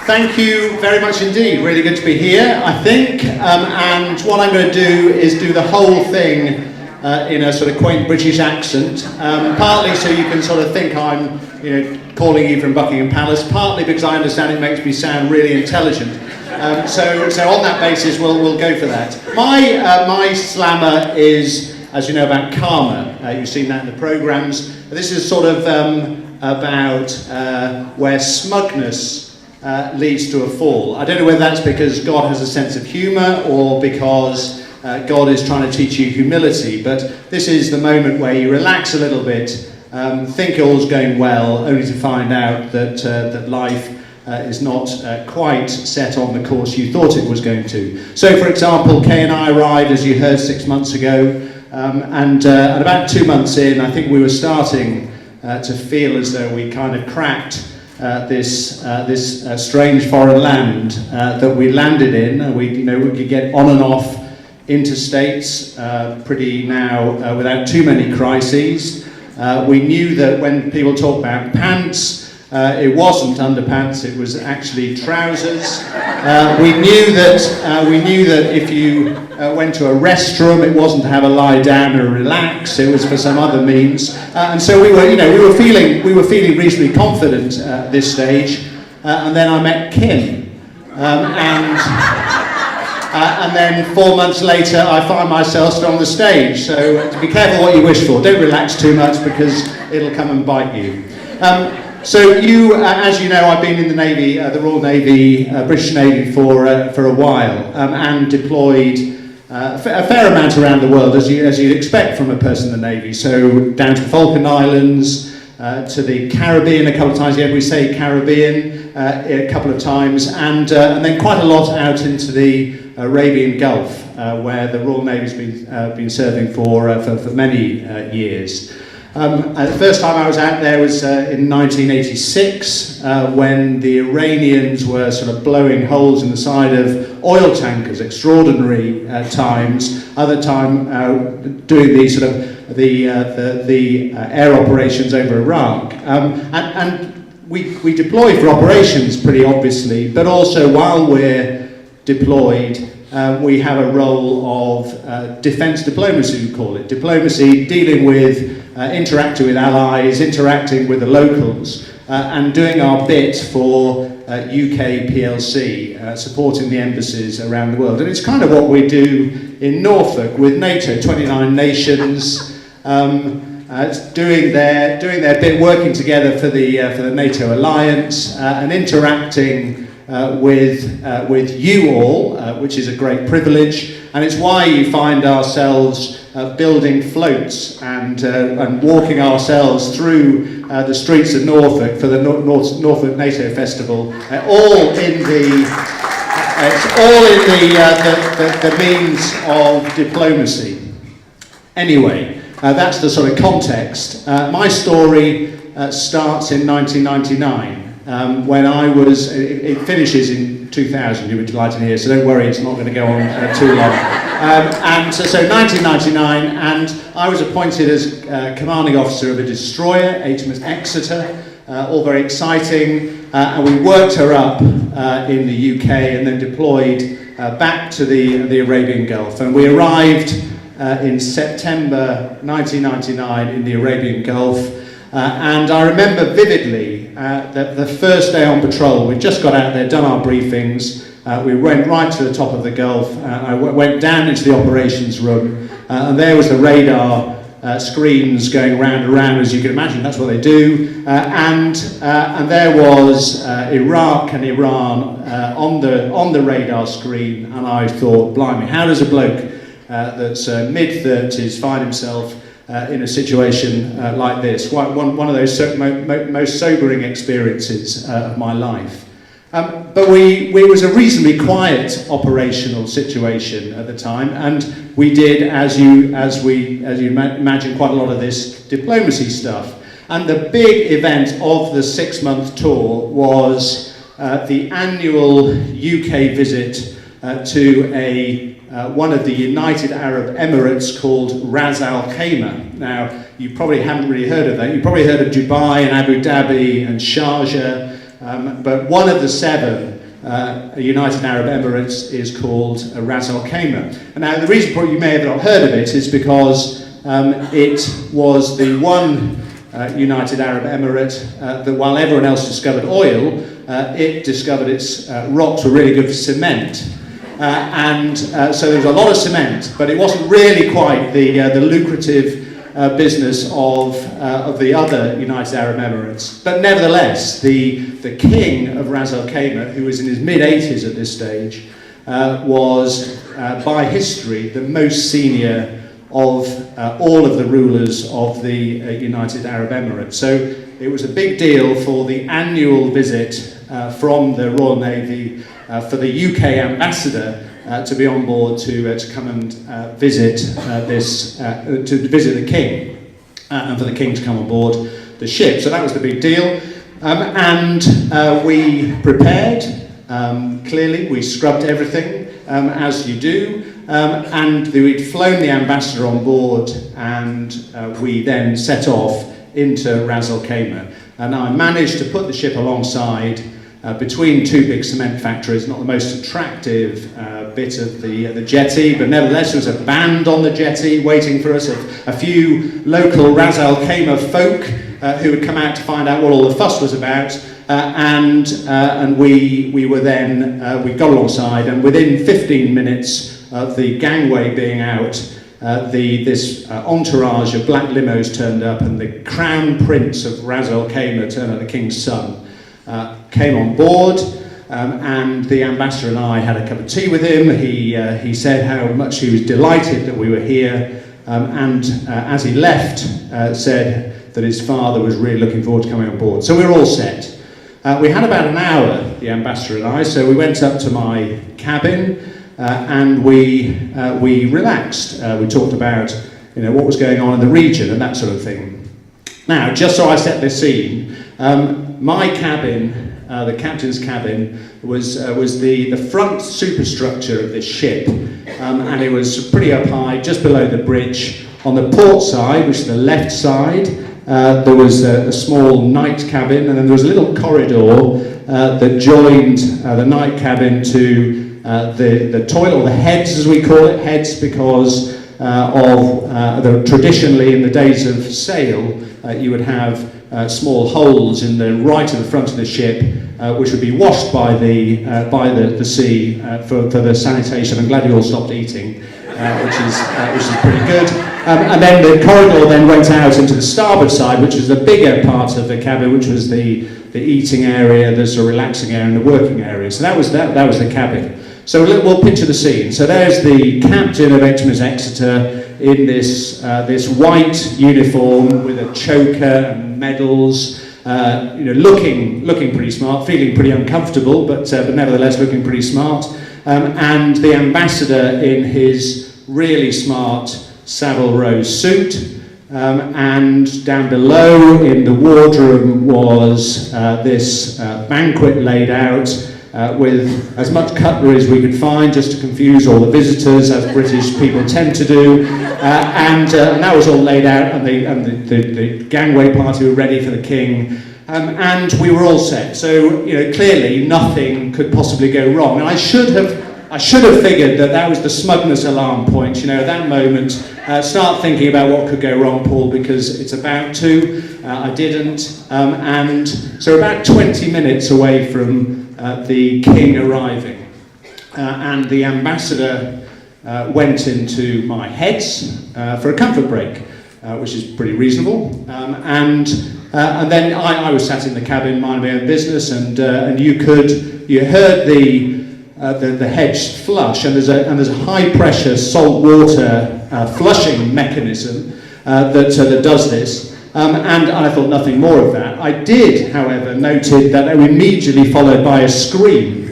Thank you very much indeed. Really good to be here, I think. And what I'm going to do is do the whole thing in a sort of quaint British accent, partly so you can sort of think I'm, calling you from Buckingham Palace, partly because I understand it makes me sound really intelligent. So on that basis, we'll go for that. My slammer is, as you know, about karma. You've seen that in the programmes. This is sort of about where smugness leads to a fall. I don't know whether that's because God has a sense of humour or because God is trying to teach you humility, but this is the moment where you relax a little bit, think all's going well, only to find out that life is not quite set on the course you thought it was going to. So, for example, Kay and I arrived, as you heard, 6 months ago, and about 2 months in, I think we were starting to feel as though we kind of cracked this strange foreign land that we landed in. We could get on and off interstates pretty now without too many crises. We knew that when people talk about pants, it wasn't underpants, it was actually trousers. We knew that if you went to a restroom, it wasn't to have a lie down and relax, it was for some other means. And so we were feeling reasonably confident at this stage. And then I met Kim, and then 4 months later, I find myself still on the stage. So be careful what you wish for. Don't relax too much because it'll come and bite you. So as you know, I've been in the Navy, the Royal Navy, British Navy for a while, and deployed a fair amount around the world, as you'd expect from a person in the Navy. So down to the Falkland Islands, to the Caribbean a couple of times. Yeah, we say Caribbean a couple of times, and then quite a lot out into the Arabian Gulf, where the Royal Navy's been serving for many years. The first time I was out there was in 1986, when the Iranians were sort of blowing holes in the side of oil tankers. Extraordinary times. Other time doing the sort of the air operations over Iraq, and we deploy for operations pretty obviously, but also while we're deployed, we have a role of defence diplomacy, we call it. Diplomacy, dealing with, interacting with allies, interacting with the locals, and doing our bit for UK PLC, supporting the embassies around the world. And it's kind of what we do in Norfolk with NATO, 29 nations, doing their bit, working together for the NATO alliance, and interacting with you all, which is a great privilege, and it's why you find ourselves building floats and walking ourselves through the streets of Norfolk for the Norfolk NATO Festival, all in the means of diplomacy. Anyway, that's the sort of context. My story starts in 1999. When I was, it finishes in 2000, you were delighted to hear, so don't worry, it's not going to go on too long. And so 1999, and I was appointed as commanding officer of a destroyer, HMS Exeter, all very exciting, and we worked her up in the UK and then deployed back to the Arabian Gulf. And we arrived in September 1999 in the Arabian Gulf. And I remember vividly that the first day on patrol, we'd just got out there, done our briefings, we went right to the top of the Gulf, I went down into the operations room, and there was the radar screens going round and round, as you can imagine, that's what they do, and there was Iraq and Iran on the radar screen, and I thought, blimey, how does a bloke that's mid-30s find himself in a situation like this? One of those most sobering experiences of my life. But it was a reasonably quiet operational situation at the time, and we did, as you imagine, quite a lot of this diplomacy stuff. And the big event of the 6-month tour was the annual UK visit to one of the United Arab Emirates called Ras Al Khaimah. Now, you probably haven't really heard of that. You probably heard of Dubai and Abu Dhabi and Sharjah, but one of the 7 United Arab Emirates is called Ras Al Khaimah. And now the reason probably you may have not heard of it is because it was the one United Arab Emirate that while everyone else discovered oil, it discovered its rocks were really good for cement. So there was a lot of cement, but it wasn't really quite the lucrative business of the other United Arab Emirates. But nevertheless, the king of Ras Al Khaimah, who was in his mid-80s at this stage, was by history the most senior of all of the rulers of the United Arab Emirates. So it was a big deal for the annual visit from the Royal Navy for the UK ambassador to be on board to come and visit to visit the king, and for the king to come on board the ship. So that was the big deal, and we prepared. Clearly, we scrubbed everything as you do, and we'd flown the ambassador on board, and we then set off into Ras Al Khaimah. And I managed to put the ship alongside between 2 big cement factories, not the most attractive bit of the jetty, but nevertheless there was a band on the jetty waiting for us, a few local Ras Al Khaimah folk who had come out to find out what all the fuss was about, and we were then, we got alongside, and within 15 minutes of the gangway being out, this entourage of black limos turned up, and the crown prince of Ras Al Khaimah, turned out the king's son, came on board, and the ambassador and I had a cup of tea with him. He said how much he was delighted that we were here, and as he left, said that his father was really looking forward to coming on board. So we were all set. We had about an hour, the ambassador and I, so we went up to my cabin, and we relaxed. We talked about what was going on in the region and that sort of thing. Now, just so I set the scene, my cabin, the captain's cabin, was the front superstructure of this ship, and it was pretty up high, just below the bridge. On the port side, which is the left side, there was a small night cabin, and then there was a little corridor that joined the night cabin to the toilet, or the heads as we call it, heads because traditionally in the days of sail, you would have small holes in the right of the front of the ship, which would be washed by the sea for the sanitation. I'm glad you all stopped eating, which is pretty good. And then the corridor then went out into the starboard side, which was the bigger part of the cabin, which was the eating area, the sort of relaxing area, and the working area. So that was the cabin. So we'll picture the scene. So there's the captain of HMS Exeter in this white uniform with a choker and medals, looking pretty smart, feeling pretty uncomfortable, but nevertheless looking pretty smart. And the ambassador in his really smart Savile Row suit. And down below in the wardroom was this banquet laid out with as much cutlery as we could find, just to confuse all the visitors, as British people tend to do. And that was all laid out, and the gangway party were ready for the king. And we were all set. So clearly nothing could possibly go wrong. And I should have figured that was the smugness alarm point. At that moment, start thinking about what could go wrong, Paul, because it's about to. I didn't. And so about 20 minutes away from the king arriving, and the ambassador went into my heads for a comfort break, which is pretty reasonable. And then I was sat in the cabin minding my own business, and you heard the heads flush, and there's a high pressure salt water flushing mechanism that does this. And I thought nothing more of that. I did, however, noted that they were immediately followed by a scream,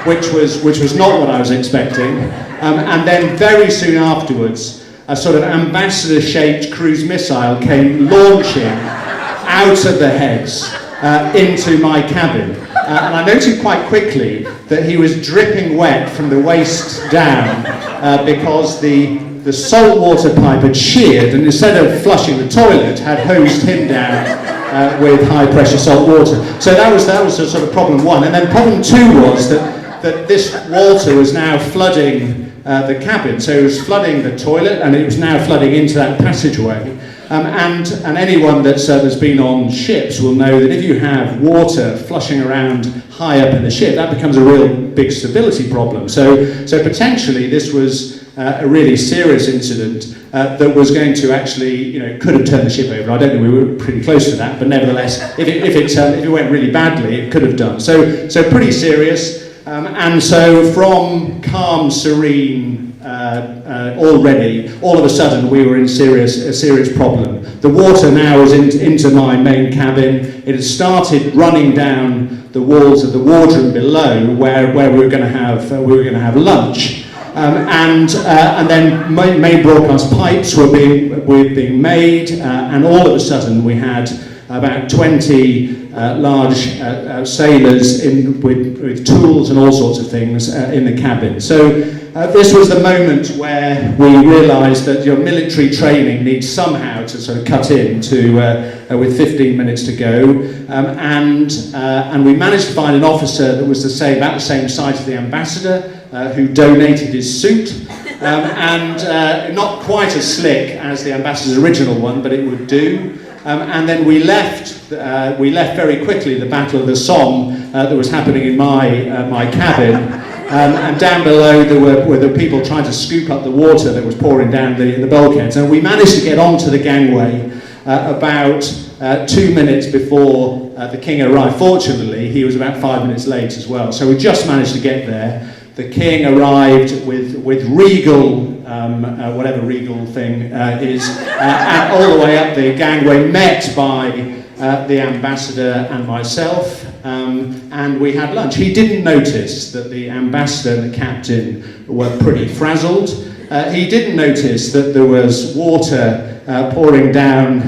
which was not what I was expecting. And then very soon afterwards, a sort of ambassador-shaped cruise missile came launching out of the heads into my cabin. And I noted quite quickly that he was dripping wet from the waist down because the salt water pipe had sheared, and instead of flushing the toilet, had hosed him down with high-pressure salt water. So that was sort of problem one. And then problem two was that this water was now flooding the cabin. So it was flooding the toilet, and it was now flooding into that passageway. And anyone that's been on ships will know that if you have water flushing around high up in the ship, that becomes a real big stability problem. So potentially this was a really serious incident that was going to actually, could have turned the ship over. I don't think we were pretty close to that, but nevertheless, if it went really badly, it could have done. So pretty serious. And so from calm, serene, already, all of a sudden we were in a serious problem. The water now was into my main cabin. It had started running down the walls of the wardroom below, where we were going to have lunch. And then main broadcast pipes were being made, and all of a sudden we had about 20 large sailors with tools and all sorts of things in the cabin. So this was the moment where we realised that your military training needs somehow to sort of cut in with 15 minutes to go, and we managed to find an officer that was about the same size as the ambassador, who donated his suit, and not quite as slick as the ambassador's original one, but it would do. And then we left very quickly the Battle of the Somme that was happening in my cabin. And down below there were the people trying to scoop up the water that was pouring down the bulkheads. And we managed to get onto the gangway about 2 minutes before the King arrived. Fortunately, he was about 5 minutes late as well. So we just managed to get there. The King arrived with regal, whatever regal thing is, all the way up the gangway, met by the ambassador and myself, and we had lunch. He didn't notice that the ambassador and the captain were pretty frazzled. He didn't notice that there was water pouring down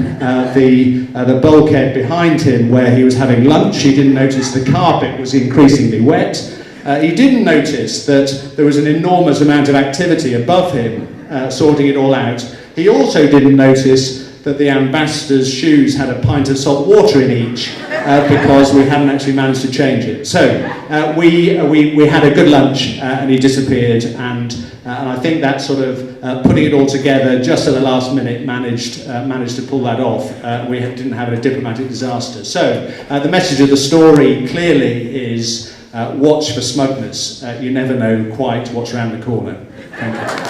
the bulkhead behind him where he was having lunch. He didn't notice the carpet was increasingly wet. He didn't notice that there was an enormous amount of activity above him, sorting it all out. He also didn't notice that the ambassador's shoes had a pint of salt water in each, because we hadn't actually managed to change it. So we had a good lunch, and he disappeared, and I think that sort of putting it all together just at the last minute managed to pull that off. We didn't have a diplomatic disaster. So the message of the story clearly is watch for smugness. You never know quite what's around the corner. Thank you.